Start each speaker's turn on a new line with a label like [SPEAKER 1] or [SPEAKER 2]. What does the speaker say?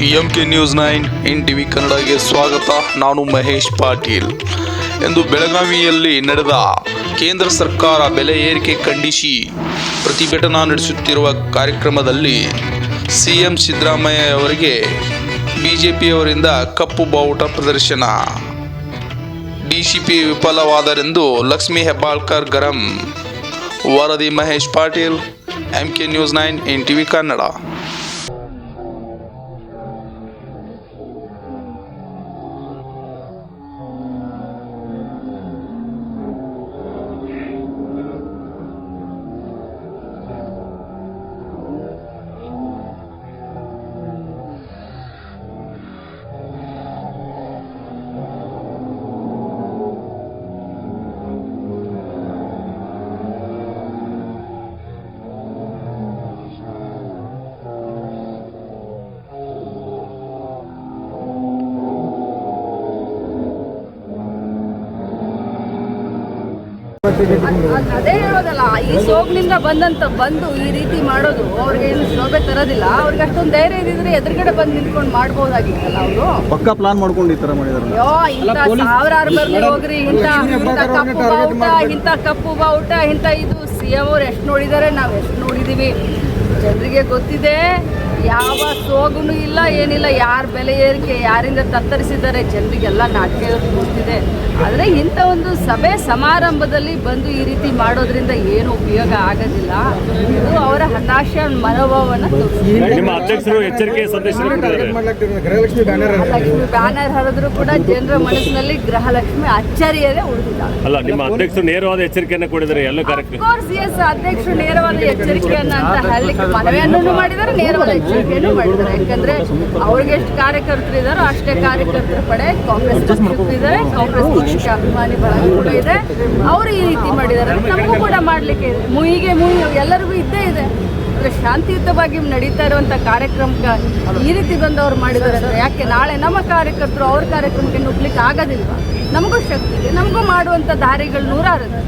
[SPEAKER 1] MK news 9 ಇನ್ TV ಕನ್ನಡಗೆ ಸ್ವಾಗತ. ನಾನು ಮಹೇಶ್ ಪಾಟೀಲ್. ಎಂದು ಬೆಳಗಾವಿಯಲ್ಲಿ ನಡೆದ ಕೇಂದ್ರ ಸರ್ಕಾರ ಬೆಲೆ ಏರಿಕೆ ಖಂಡಿಸಿ ಪ್ರತಿಭಟನಾ ನಡೆಸುತ್ತಿರುವ ಕಾರ್ಯಕ್ರಮದಲ್ಲಿ ಸಿಎಂ ಸಿದ್ದರಾಮಯ್ಯ ಅವರಿಗೆ ಬಿಜೆಪಿಯವರಿಂದ ಕಪ್ಪು ಬಾವುಟ ಪ್ರದರ್ಶನ. ಡಿಸಿಪಿ ವಿಫಲವಾದರೆಂದು ಲಕ್ಷ್ಮೀ ಹೆಬ್ಬಾಳ್ಕರ್ ಗರಂ. ವರದಿ ಮಹೇಶ್ ಪಾಟೀಲ್, ಎಂಕೆ ನ್ಯೂಸ್ 9 ಇನ್ ಟಿವಿ ಕನ್ನಡ.
[SPEAKER 2] ಅದೇ ಹೇಳೋದಲ್ಲ, ಈ ಸೋಗ್ನಿಂದ ಬಂದು ಈ ರೀತಿ ಮಾಡೋದು ಅವ್ರಿಗೆ ಏನು ಶೋಭೆ ತರೋದಿಲ್ಲ. ಅವ್ರಿಗೆ ಅಷ್ಟೊಂದು ಧೈರ್ಯ ಇದ್ದಿದ್ರೆ ಎದುರುಗಡೆ ಬಂದು ನಿಂತ್ಕೊಂಡು ಮಾಡ್ಬೋದಾಗಿತ್ತಲ್ಲ. ಅವರು
[SPEAKER 3] ಪಕ್ಕಾ ಪ್ಲಾನ್ ಮಾಡ್ಕೊಂಡು ಈ ತರ ಮಾಡಿದಾರೆ.
[SPEAKER 2] ಇಂಥ ಸಾವಿರಾರು ಬರ್ಲಿ ಹೋಗ್ರಿ, ಇಂಥ ಕಪ್ಪು ಬಾವುಟ ಇಂಥ ಇದು ಸಿಎಂ ಅವ್ರು ಎಷ್ಟು ನೋಡಿದ್ದಾರೆ, ನಾವು ಎಷ್ಟು ನೋಡಿದೀವಿ. ಜನರಿಗೆ ಗೊತ್ತಿದೆ, ಯಾವ ಸೋಗುನು ಇಲ್ಲ, ಏನಿಲ್ಲ. ಯಾರು ಬೆಲೆ ಏರಿಕೆ ಯಾರಿಂದ ತತ್ತರಿಸಿದ್ದಾರೆ ಜನರಿಗೆಲ್ಲ ನಾಟಕ ಗೊತ್ತಿದೆ. ಆದರೆ ಇಂಥ ಒಂದು ಸಭೆ ಸಮಾರಂಭದಲ್ಲಿ ಬಂದು ಈ ರೀತಿ ಮಾಡೋದ್ರಿಂದ ಏನು ಉಪಯೋಗ ಆಗೋದಿಲ್ಲ. ಇದು ಅವರ ಹತಾಶ ಮನೋಭಾವವನ್ನು ಲಕ್ಷ್ಮಿ ಬ್ಯಾನರ್ ಹರಿದ್ರು ಕೂಡ ಜನರ ಮನಸ್ಸಿನಲ್ಲಿ ಗೃಹಲಕ್ಷ್ಮಿ ಅಚ್ಚರಿಯದೇ ಉಳಿದಿಲ್ಲ.
[SPEAKER 4] ನೇರವಾದ ಎಚ್ಚರಿಕೆಯನ್ನು ಕೊಡಿದ್ದಾರೆ ಎಲ್ಲ
[SPEAKER 2] ಅಧ್ಯಕ್ಷರು ನೇರವಾದ ಎಚ್ಚರಿಕೆಯನ್ನ ಅಂತ ಹೇಳಲಿಕ್ಕೆ ಮನವಿಯನ್ನು ಮಾಡಿದ್ದಾರೆ, ನೇರವಾದ ಎಚ್ಚರಿಕೆಯನ್ನು ಮಾಡಿದ್ದಾರೆ. ಯಾಕಂದ್ರೆ ಅವ್ರಿಗೆ ಎಷ್ಟು ಕಾರ್ಯಕರ್ತರು ಇದ್ದಾರೋ ಅಷ್ಟೇ ಕಾರ್ಯಕರ್ತರ ಪಡೆ ಕಾಂಗ್ರೆಸ್ ಇದ್ದಾರೆ, ಕಾಂಗ್ರೆಸ್ ಪಕ್ಷಕ್ಕೆ ಅಭಿಮಾನಿ ಬಳಗ ಕೂಡ ಇದೆ. ಅವರು ಈ ರೀತಿ ಮಾಡಿದ್ದಾರೆ, ನಮಗೂ ಕೂಡ ಮಾಡ್ಲಿಕ್ಕೆ ಇದೆ. ಮುಯಿಗೆ ಎಲ್ಲರಿಗೂ ಇದ್ದೇ ಇದೆ. ಶಾಂತಿಯುತವಾಗಿ ನಡೀತಾ ಇರುವಂಥ ಕಾರ್ಯಕ್ರಮಕ್ಕೆ ಈ ರೀತಿ ಬಂದು ಅವ್ರು ಮಾಡಿದ್ದಾರೆ ಅಂದರೆ ಯಾಕೆ ನಾಳೆ ನಮ್ಮ ಕಾರ್ಯಕರ್ತರು ಅವ್ರ ಕಾರ್ಯಕ್ರಮಕ್ಕೆ ನುಗ್ಲಿಕ್ಕೆ ಆಗೋದಿಲ್ವಾ? ನಮಗೂ ಶಕ್ತಿ ಇದೆ, ನಮಗೂ ಮಾಡುವಂಥ ದಾರಿಗಳು ನೂರಾರು ಇದೆ.